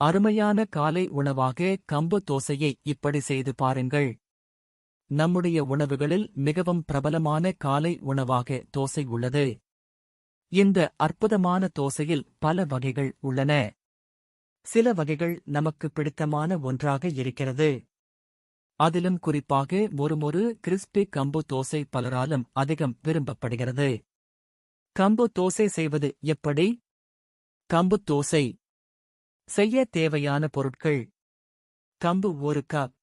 அருமையான காலை உணவாக கம்பு தோசையை இப்படி செய்து பாருங்கள். நம்முடைய உணவுகளில் மிகவும் பிரபலமான காலை உணவாக தோசை உள்ளது. இந்த அற்புதமான தோசையில் பல வகைகள் உள்ளன. சில வகைகள் நமக்கு பிடித்தமான ஒன்றாக இருக்கிறது. அதிலும் குறிப்பாக மொறுமொறு கிறிஸ்பி கம்பு தோசை பலராலும் அதிகம் விரும்பப்படுகிறது. கம்பு தோசை செய்வது எப்படி? கம்பு தோசை செய்ய தேவையான பொருட்கள்: கம்பு 1 கப்,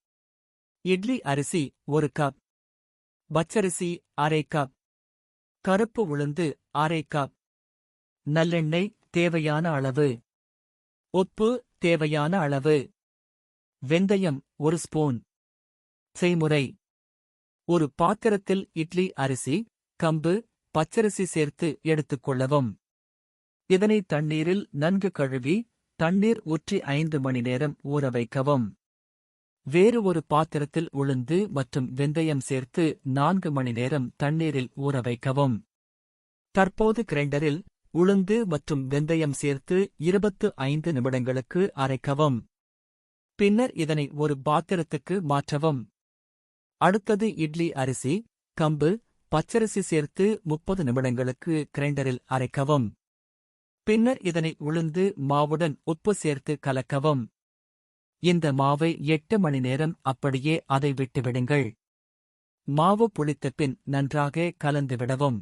இட்லி அரிசி 1 கப், பச்சரிசி அரை கப், கருப்பு உளுந்து அரை கப், நல்லெண்ணெய் தேவையான அளவு, உப்பு தேவையான அளவு, வெந்தயம் 1 ஸ்பூன். செய்முறை: ஒரு பாத்திரத்தில் இட்லி அரிசி, கம்பு, பச்சரிசி சேர்த்து எடுத்துக்கொள்ளவும். இதனை தண்ணீரில் நன்கு கழுவி தண்ணீர் ஊற்றி 5 மணி நேரம் ஊற வைக்கவும். வேறு ஒரு பாத்திரத்தில் உளுந்து மற்றும் வெந்தயம் சேர்த்து 4 மணி நேரம் தண்ணீரில் ஊற வைக்கவும். தற்போது கிரைண்டரில் உளுந்து மற்றும் வெந்தயம் சேர்த்து 25 நிமிடங்களுக்கு அரைக்கவும். பின்னர் இதனை ஒரு பாத்திரத்துக்கு மாற்றவும். அடுத்தது இட்லி அரிசி, கம்பு, பச்சரிசி சேர்த்து 30 நிமிடங்களுக்கு கிரைண்டரில் அரைக்கவும். பின்னர் இதனை உளுந்து மாவுடன் உப்பு சேர்த்து கலக்கவும். இந்த மாவை 8 மணி நேரம் அப்படியே அதை விட்டுவிடுங்கள். மாவு புளித்த பின் நன்றாக கலந்துவிடவும்.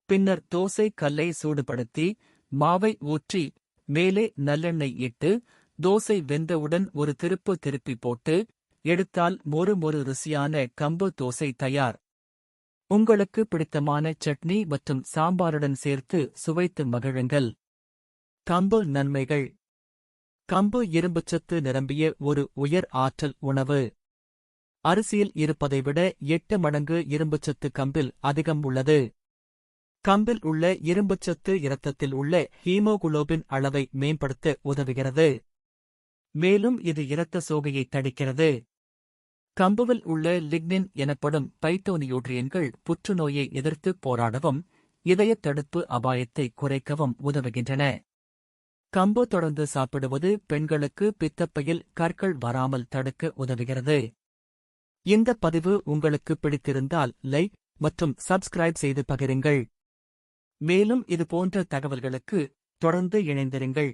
பின்னர் தோசை கல்லை சூடுபடுத்தி மாவை ஊற்றி மேலே நல்லெண்ணெய் இட்டு தோசை வெந்தவுடன் ஒரு திருப்பு திருப்பி போட்டு எடுத்தால் மொறு ருசியான கம்பு தோசை தயார். உங்களுக்கு பிடித்தமான சட்னி மற்றும் சாம்பாருடன் சேர்த்து சுவைத்து மகிழுங்கள். கம்பு நன்மைகள்: கம்பு இரும்புச்சத்து நிரம்பிய ஒரு உயர் ஆற்றல் உணவு. அரிசியில் இருப்பதை விட 8 மடங்கு இரும்புச்சத்து கம்பில் அதிகம் உள்ளது. கம்பில் உள்ள இரும்புச்சத்து இரத்தத்தில் உள்ள ஹீமோகுளோபின் அளவை மேம்படுத்த உதவுகிறது. மேலும் இது இரத்த சோகையை தடுக்கிறது. கம்புவில் உள்ள லிக்னின் எனப்படும் பைட்டோநியூட்ரியன்கள் புற்றுநோயை எதிர்த்து போராடவும் இதயத் தடுப்பு அபாயத்தை குறைக்கவும் உதவுகின்றன. கம்பு தொடர்ந்து சாப்பிடுவது பெண்களுக்கு பித்தப்பையில் கற்கள் வராமல் தடுக்க உதவுகிறது. இந்த பதிவு உங்களுக்கு பிடித்திருந்தால் லைக் மற்றும் சப்ஸ்கிரைப் செய்து பகிருங்கள். மேலும் இதுபோன்ற தகவல்களுக்கு தொடர்ந்து இணைந்திருங்கள்.